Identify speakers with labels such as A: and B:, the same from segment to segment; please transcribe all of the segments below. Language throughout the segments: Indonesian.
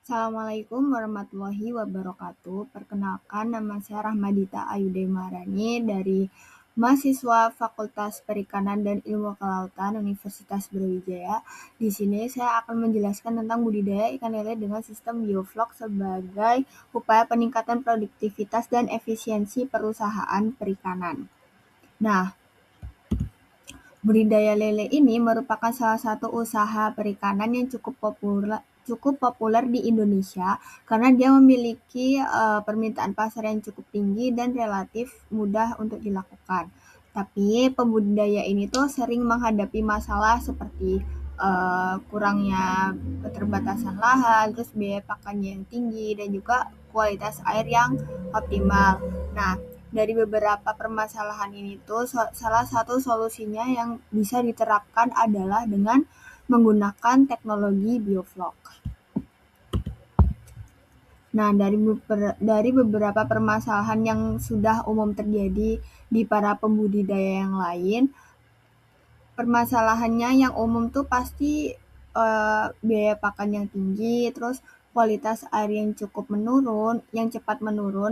A: Assalamualaikum warahmatullahi wabarakatuh. Perkenalkan, nama saya Rahmadita Ayude Marani dari mahasiswa Fakultas Perikanan dan Ilmu Kelautan Universitas Brawijaya. Di sini saya akan menjelaskan tentang budidaya ikan lele dengan sistem bioflok sebagai upaya peningkatan produktivitas dan efisiensi perusahaan perikanan. Nah, budidaya lele ini merupakan salah satu usaha perikanan yang cukup populer di Indonesia karena dia memiliki permintaan pasar yang cukup tinggi dan relatif mudah untuk dilakukan. Tapi pembudidaya ini tuh sering menghadapi masalah seperti kurangnya keterbatasan lahan, terus biaya pakannya yang tinggi, dan juga kualitas air yang optimal. Nah, dari beberapa permasalahan ini tuh salah satu solusinya yang bisa diterapkan adalah dengan menggunakan teknologi bioflok. Nah, dari beberapa permasalahan yang sudah umum terjadi di para pembudidaya yang lain, permasalahannya yang umum tuh pasti biaya pakan yang tinggi, terus kualitas air yang cepat menurun,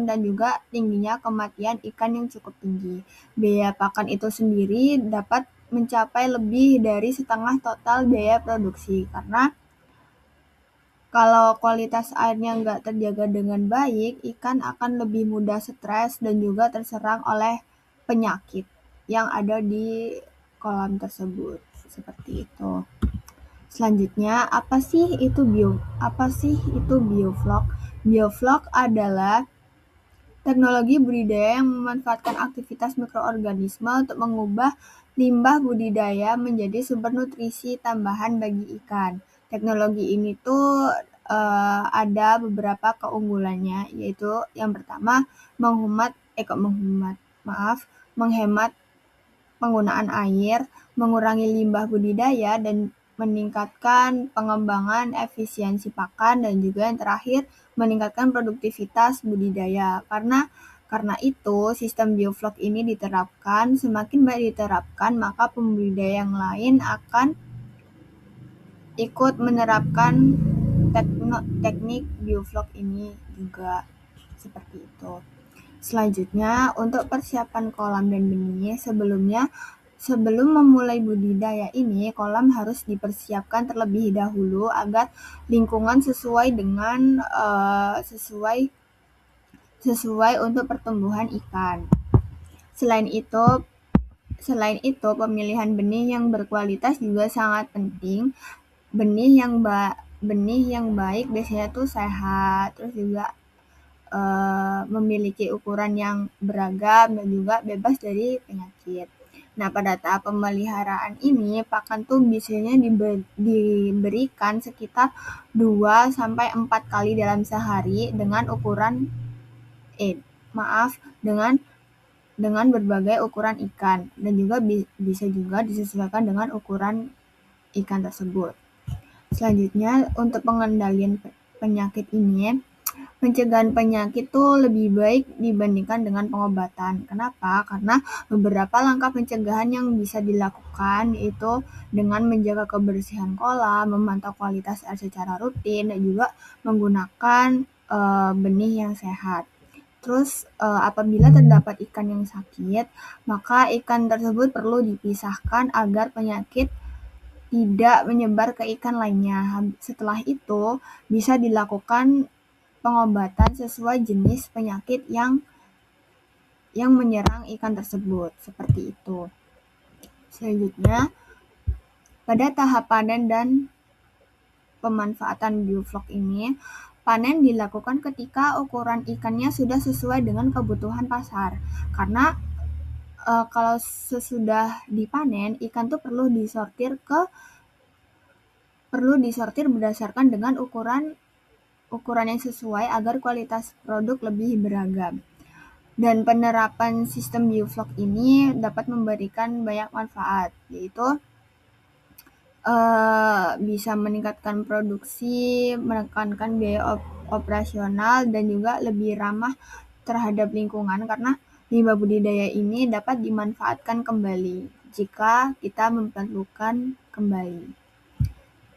A: dan juga tingginya kematian ikan yang cukup tinggi. Biaya pakan itu sendiri dapat mencapai lebih dari setengah total biaya produksi, karena kalau kualitas airnya nggak terjaga dengan baik, ikan akan lebih mudah stres dan juga terserang oleh penyakit yang ada di kolam tersebut. Seperti itu. Selanjutnya, apa sih itu bioflok? Bioflok adalah teknologi budidaya yang memanfaatkan aktivitas mikroorganisme untuk mengubah limbah budidaya menjadi sumber nutrisi tambahan bagi ikan. Teknologi ini tuh ada beberapa keunggulannya, yaitu yang pertama menghemat penggunaan air, mengurangi limbah budidaya, dan meningkatkan pengembangan efisiensi pakan, dan juga yang terakhir meningkatkan produktivitas budidaya. Karena itu, sistem bioflok ini semakin banyak diterapkan, maka pembudidaya yang lain akan ikut menerapkan teknik bioflok ini juga. Seperti itu. Selanjutnya, untuk persiapan kolam dan benih, sebelum memulai budidaya ini, kolam harus dipersiapkan terlebih dahulu agar lingkungan sesuai untuk pertumbuhan ikan. Selain itu, pemilihan benih yang berkualitas juga sangat penting. Benih yang baik biasanya tuh sehat, terus juga memiliki ukuran yang beragam dan juga bebas dari penyakit. Nah, pada tahap pemeliharaan ini, pakan tuh biasanya diberikan sekitar 2-4 kali dalam sehari dengan berbagai ukuran ikan, dan juga bisa juga disesuaikan dengan ukuran ikan tersebut. Selanjutnya, untuk pengendalian penyakit ini, pencegahan penyakit tuh lebih baik dibandingkan dengan pengobatan. Kenapa? Karena beberapa langkah pencegahan yang bisa dilakukan yaitu dengan menjaga kebersihan kolam, memantau kualitas air secara rutin, dan juga menggunakan benih yang sehat. Terus apabila terdapat ikan yang sakit, maka ikan tersebut perlu dipisahkan agar penyakit tidak menyebar ke ikan lainnya. Setelah itu, bisa dilakukan pengobatan sesuai jenis penyakit yang menyerang ikan tersebut. Seperti itu. Selanjutnya, pada tahap panen dan pemanfaatan bioflok ini, panen dilakukan ketika ukuran ikannya sudah sesuai dengan kebutuhan pasar. Karena kalau sesudah dipanen, ikan tuh perlu disortir berdasarkan dengan ukuran yang sesuai agar kualitas produk lebih beragam. Dan penerapan sistem bioflok ini dapat memberikan banyak manfaat, yaitu bisa meningkatkan produksi, menekankan biaya operasional, dan juga lebih ramah terhadap lingkungan karena limbah budidaya ini dapat dimanfaatkan kembali jika kita memerlukan kembali.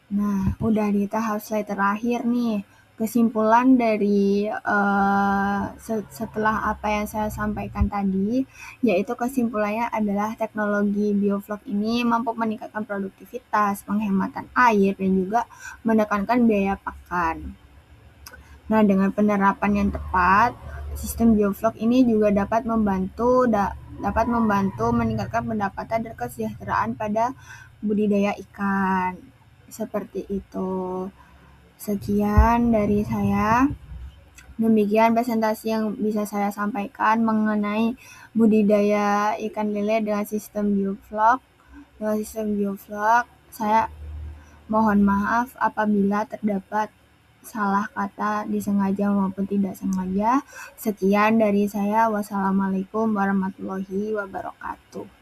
A: Nah, udah di tahap slide terakhir nih. Kesimpulan dari setelah apa yang saya sampaikan tadi, yaitu kesimpulannya adalah teknologi bioflok ini mampu meningkatkan produktivitas, penghematan air, dan juga menekankan biaya pakan. Nah, dengan penerapan yang tepat, sistem bioflok ini juga dapat membantu meningkatkan pendapatan dan kesejahteraan pada budidaya ikan. Seperti itu. Sekian dari saya. Demikian presentasi yang bisa saya sampaikan mengenai budidaya ikan lele dengan sistem bioflok. Saya mohon maaf apabila terdapat salah kata disengaja maupun tidak sengaja. Sekian dari saya. Wassalamualaikum warahmatullahi wabarakatuh.